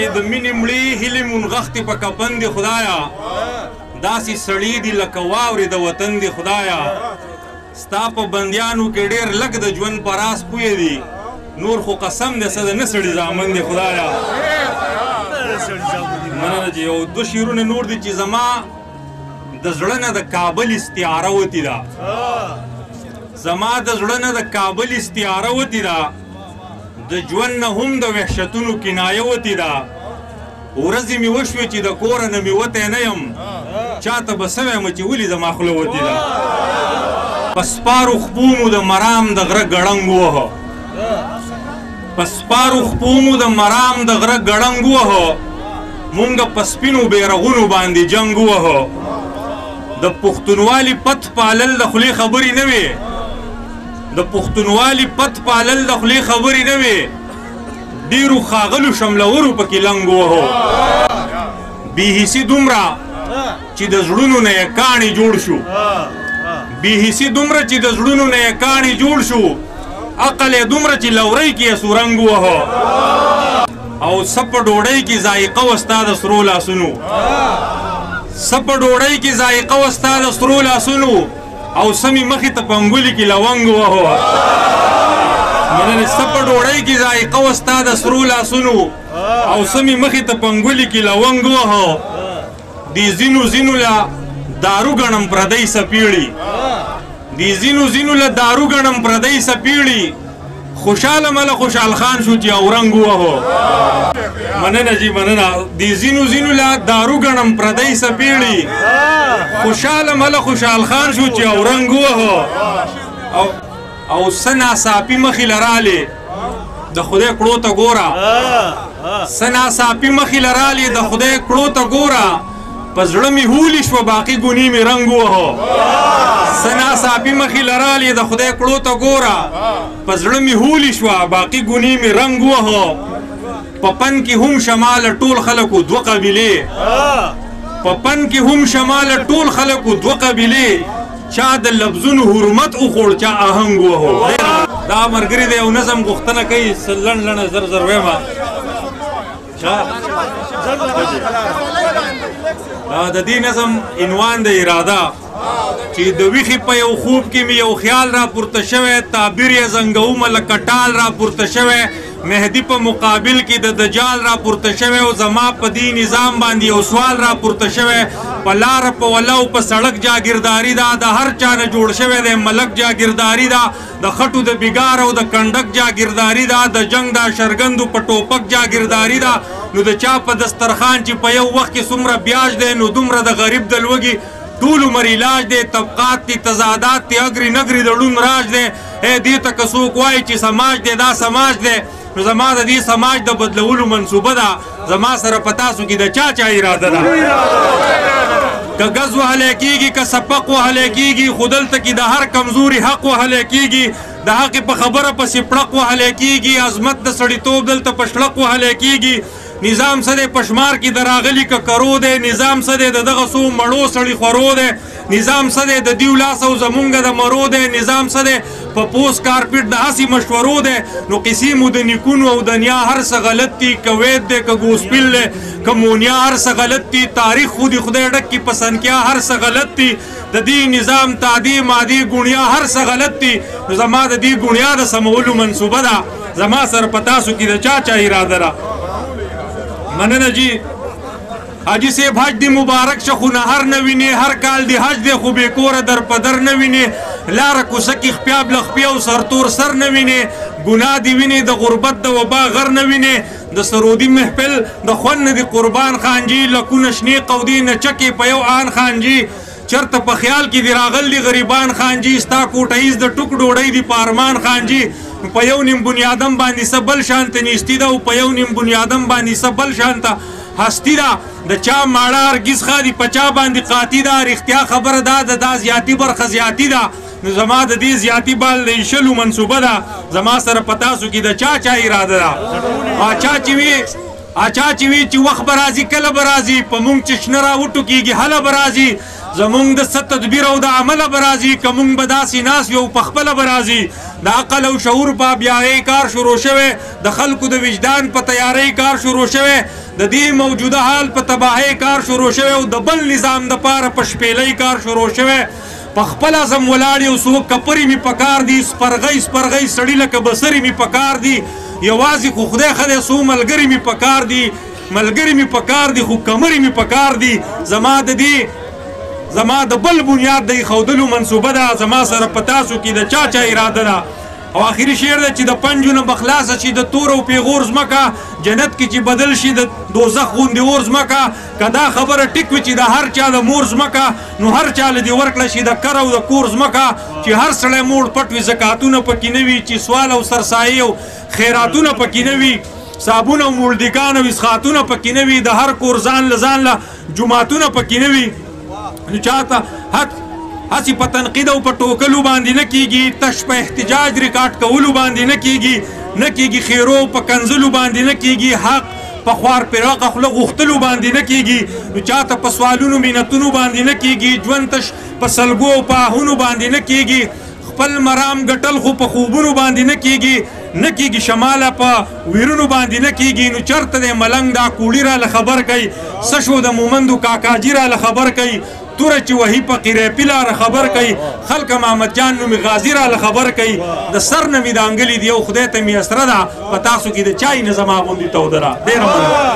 چې د مینې مړې هیلې منغښتې په کفن دي خدایا داسې سړي دي لکه واورې د وطن دي خدایا ستا په بندیانو کې ډېر لږ د ژوند په راز پوهې دي نور خو قسم دی څه د نه سړي زامن دی خدایا مننه چې یو دوه شعرونه نور دي چې زما د زړه نه د کابل استعاره وتې ده زما د زړه نه د کابل استعاره وتې ده د ژوند نه هم د وحشتونو کنایه وتې ده ورځې مې وشوې چې د کوره نه مې وتی نه یم چاته به څه وایم چې ولې زما خوله وتې ده په سپارو خپو مو د مرام د غره ګړنګ ووهه په سپارو خپو مو د مرام د غره ګړنګ ووهه مونږ په سپینو بیرغونو باندې جنګ ووهه د پښتونوالي پت پالل د خولې خبرې نه وې د پښتونوالي پت پالل د خولې خبرې نه وې ډېرو ښاغلو شملورو پکې لنګ ووهو بېحسي دومره چې د زړونو نه یې کاڼي جوړ شو بېحسي دومره چې د زړونو نه یې کاڼي جوړ شو عقل یې دومره چې لورۍ کې یې سورنګ ووهه او څه په ډوډۍ کې ذایقه وه ستا د سرو لاسونو څه په ډوډۍ کې ذایقه وه ستا د سرو لاسونو او څه مې مخې ته په انګولي کې لونګ ووهه مننه څه په ډوډۍ کې ذایقه وه ستا د سرو لاسونو او څه مې مخې ته په انګولي کې لونګ ووهه دې ځینو ځینو له دارو ګڼم پردی سپیړي دې ځینو ځینو له دارو ګڼم پردی سپیړي خوشحاله مله خوشحال خان شو چې اورنګ ووهه مننه جی مننه دې ځینو ځینو له دارو ګڼم پردی سپیړي خوشحاله مله خوشحال خان شو چې اورنګ ووهه او څه ناڅاپي مخې لرالې د خدای کړو ته ګوره څه ناڅاپي مخې لرالې د خدای کړو ته ګوره په زړه مې هولې شوه باقي ګونې مې رنګ ووهه څه ناڅاپي مخې لرالې د خدای کړو ته ګوره په زړه مې هولې شوه باقي ګونې مې رنګ ووهه په پن کې هم شماله ټول خلکو دوه قبیلې په پن کې هم شماله ټول خلکو دوه قبیلې چا د لفظونو حرمت وخوړ چا آهنګ ووهو دا ملګري دی یو نظم غوښتنه کوي لنډ لنډه زر زر ویمه د دې نظم عنوان د اراده چې د ویښې په یو خوب کې مې یو خیال را پورته شوی تعبیر یې زنګومه لکه ټال را پورته شوی مهدي په مقابل کې د دجال را پورته شوی او زما په دې نظام باندې یو سوال را پورته شوی په لاره په وله او په سړک جاګیرداري ده د هر چا نه جوړ شوی دی ملک جاګیرداري ده د خټو د بګار او د کنډک جاګیرداري ده د جنگ د شرګندو په ټوپک جاګیرداري ده نو د چا په دسترخوان چې په یو وخت کې څومره بیاج دی نو دومره د غریب د لوږې ټول عمر علاج دی طبقات دي تضادات دي اګري نګري د ړوند راج دی دې ته که څوک وایي چې سماج دی دا سماج دی نو زما د دې سماج د بدلولو منصوبه ده زما سره په تاسو کې د چا اراده ده که ګز وهلی کېږي که سپق وهلی کېږي خو دلته کې د هر کمزوري حق وهلی کېږي د حق په خبره پسې پړق وهلی کېږي عظمت د سړیتوب دلته په شړق وهلی کېږي نظام څه دی پشمار کې د راغلي که کرو دی نظام څه دی د دغه څو مړو سړي خورو دی نظام څه دی د دیو لاس او زمونږ د مرو دی نظام څه دی په پوست کارپیټ د هسې مشورو دی نو قیسې مو د نیکونو او د نیا هر څه غلط دي که وید دی که ګوسپل دی که مونیا هر څه غلط دي تاریخ خو د خدای ډک کې په سنکیا هر څه غلط دي د دې نظام تعدی مادي ګونیا هر څه غلط دي نو زما د دې ګونیا د سمولو منصوبه ده زما سره په تاسو کې د چا اراده ده مننه جی حاجی صاحب حج دی مبارک شه خو نهر نه ویني هر کال دی حج دی خو بې کوره در په در نه ویني لاره کوڅه کې خپیا بلخپیا او سرتور سر نه ویني ګناه دی ویني د غربت د وبا غر نه ویني د سرودي محفل د خوند نه دی قربان خانجي لکونه شنې قودي نچکې په یو آن خانجي چرته په خیال کې دی راغل دی غریبان خانجي ستا کوټهیز د ټوک ډوډۍ دی په ارمان خانجي په یو نیم بنیادم باندې څه بل شانته نیستي ده او په یو نیم بنیادم باندې څه بل شانته هستی ده د چا ماړه هرګز ښادي په چا باندې قاطي ده رښتیا خبره ده د دا زیاتي برخه زیاتي ده نو زما د دې زیاتي بال د ایشلو منصوبه ده زما سره په تاسو کې د چا اراده ده چا چې وي چې وخت به راځي کله به راځي په مونږ چې شنه راوټو کېږي هله به راځي زمونږ د څه تدبیر او د عمله به راځي که مونږ به داسې ناست یو په خپله به راځي د عقل او شعور په بیایۍ کار شروع شوی د خلکو د وجدان په تیارۍ کار شروع شوی د دې موجوده حال په تباهۍ کار شروع شوی او د بل نظام دپاره په شپېلۍ کار شروع شوی په خپل ازم ولاړ یو څوک کپرې مې پکار دي سپرغۍ سپرغۍ سړي لکه بسرې مې پکار دي یوازې خو خدای ښه دی څو ملګري مې پکار دي ملګري مې پکار دي خو کمرې مې پکار دي زما د بل بنیاد د ایښودلو منصوبه ده زما سره په تاسو کې د چا اراده ده او آخري شعر دی چې د پنجو نه به خلاصه شي د تور او پیغور ځمکه جنت کې چې بدل شي د دوزخ غوندې اور ځمکه که دا خبره ټیک وي چې د هر چا د مور ځمکه نو هر چا له دې ورکړه شي د کر او د کور ځمکه چې هر سړی موړ پټ وي زکاتونه پکې نه وي چې سوال او سرسایي او خیراتونه پکې نه وي صابون او مولدګان او اسخاتونه پکې نه وي د هر کور ځان له جوماتونه پکې نه وي نو چاته هسې په تنقید او په ټوکلو باندې نه کېږي تش په احتجاج ریکارډ کولو باندې نه کېږي خیرو په کنځلو باندې نه کېږي حق په خوار پراقه خوله غوښتلو باندې نه کېږي نو چاته په سوالونو مینتونو باندې نه کېږي ژوند تش په سلګو او په آهونو باندې نه کېږي خپل مرام ګټل خو په خوبونو باندې نه کېږي شماله په ویرونو باندې نه کېږي نو چرته دی ملنګ دا کوړي راله خبر کوي څه شو د مومندو کاکاجي راله خبر کوي توره چې وهي په قریپي لاره خبر کوي خلکه محمد جان نومې غازي راله خبر کوي د سر نه مې د انګلي دی یو خدای ته مې اسره ده په تاسو کې د چای نه زما غوندې توده ده ډېره مننه